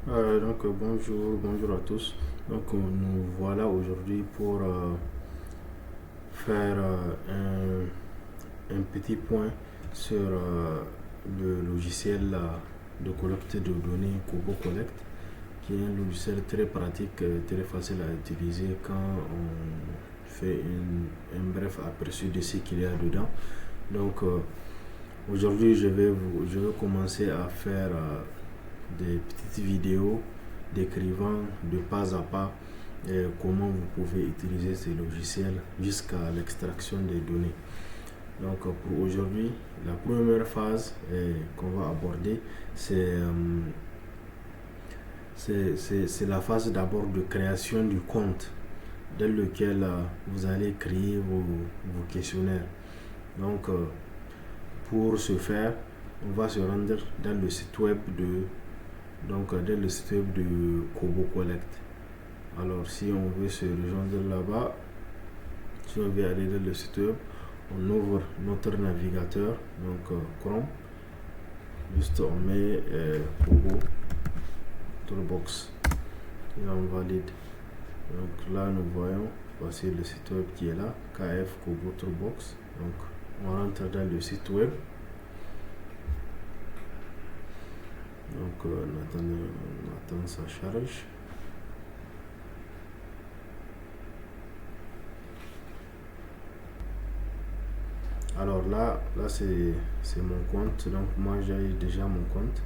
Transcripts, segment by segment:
Bonjour à tous. Nous voilà aujourd'hui pour faire un petit point sur le logiciel de collecte de données Kobo Collect, qui est un logiciel très pratique, très facile à utiliser quand on fait un bref aperçu de ce qu'il y a dedans. Aujourd'hui, je vais commencer à faire des petites vidéos décrivant de pas à pas comment vous pouvez utiliser ces logiciels jusqu'à l'extraction des données. Pour aujourd'hui, la première phase qu'on va aborder, c'est la phase d'abord de création du compte dans lequel vous allez créer vos questionnaires. Pour ce faire, on va se rendre dans le site web de Kobo Collect. Alors, si on veut se rejoindre là-bas, si on veut aller dans le site web, on ouvre notre navigateur, Chrome. Juste on met Kobo Toolbox et on valide. Donc là, nous voyons, voici le site web qui est là, KF Kobo Toolbox. Donc, on rentre dans le site web. On attend sa charge. Alors là c'est mon compte. Donc moi j'ai déjà mon compte,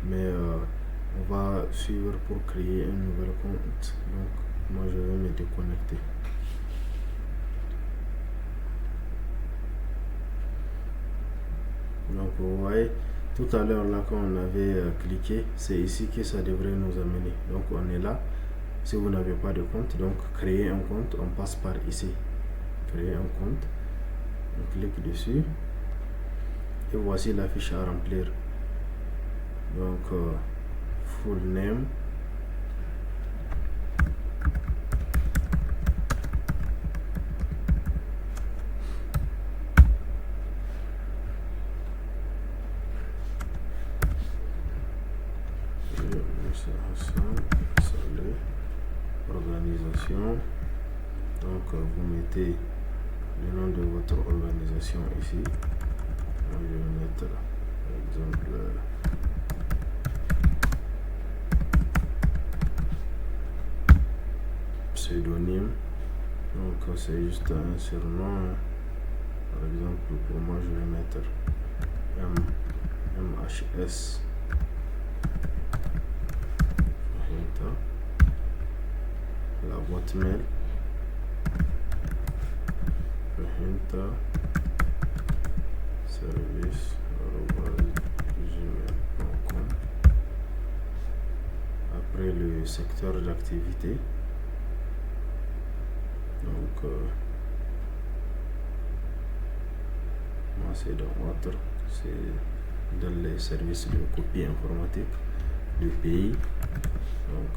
mais on va suivre pour créer un nouvel compte. Donc moi je vais me déconnecter. Donc vous voyez, tout à l'heure là quand on avait cliqué, c'est ici que ça devrait nous amener. Donc on est là. Si vous n'avez pas de compte, donc créer un compte, on passe par ici. Créer un compte. On clique dessus. Et voici la fiche à remplir. Donc full name. Organisation. Donc vous mettez le nom de votre organisation ici. Je vais mettre par exemple pseudonyme. Donc c'est juste un surnom. Par exemple pour moi je vais mettre MHS. La boîte mail service@gmail.com. Après le secteur d'activité, donc moi c'est dans autre, c'est dans les services de copie informatique. Le pays, donc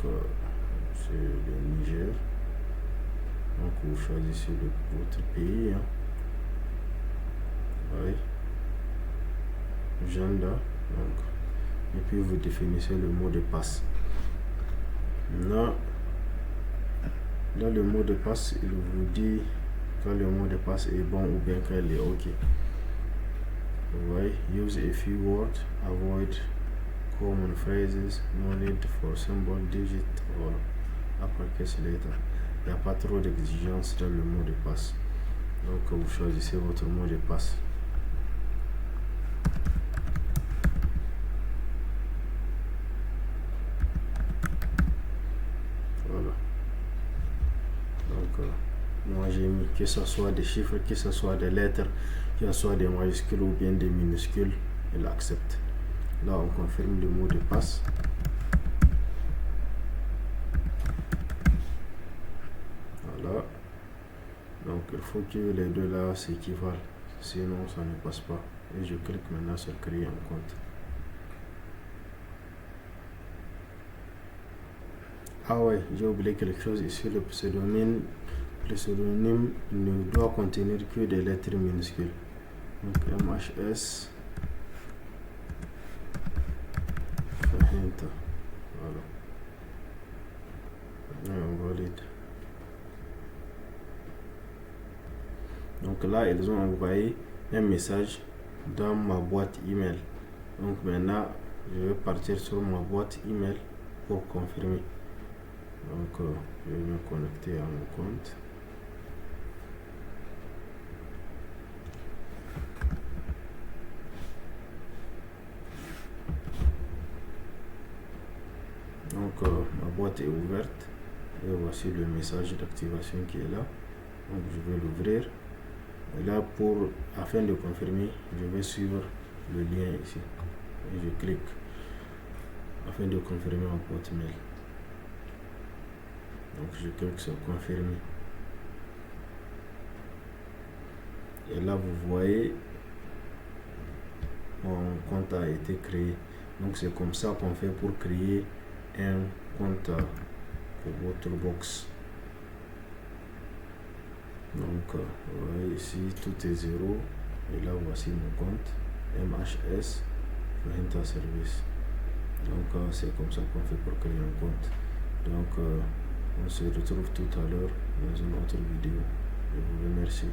c'est le Niger. Donc vous choisissez votre pays. Oui. Agenda. Donc, et puis vous définissez le mot de passe. Là, le mot de passe, il vous dit quand le mot de passe est bon ou bien quand il est OK. Vous voyez, use a few words, avoid common phrases, no need for symbol, digit or uppercase letter. Il n'y a pas trop d'exigences dans le mot de passe. Donc vous choisissez votre mot de passe. Voilà. Donc moi j'ai mis que ce soit des chiffres, que ce soit des lettres, que ce soit des majuscules ou bien des minuscules. Il accepte. Là on confirme le mot de passe. Voilà. Donc il faut que les deux là s'équivalent, sinon ça ne passe pas. Et je clique maintenant sur créer un compte. Ah ouais, j'ai oublié quelque chose ici. Le pseudonyme ne doit contenir que des lettres minuscules. Donc MHS Fahimta. Voilà. Android. Donc là, ils ont envoyé un message dans ma boîte email. Donc maintenant, je vais partir sur ma boîte email pour confirmer. Donc je vais me connecter à mon compte. Donc ma boîte est ouverte et voici le message d'activation qui est là. Donc je vais l'ouvrir. Et là, afin de confirmer, je vais suivre le lien ici. Et je clique afin de confirmer ma boîte mail. Donc je clique sur confirmer. Et là, vous voyez, mon compte a été créé. Donc c'est comme ça qu'on fait pour créer un compte pour votre box. Donc vous voyez ici, tout est 0. Et là, voici mon compte MHS Renta Service. Donc c'est comme ça qu'on fait pour créer un compte. Donc on se retrouve tout à l'heure dans une autre vidéo. Je vous remercie.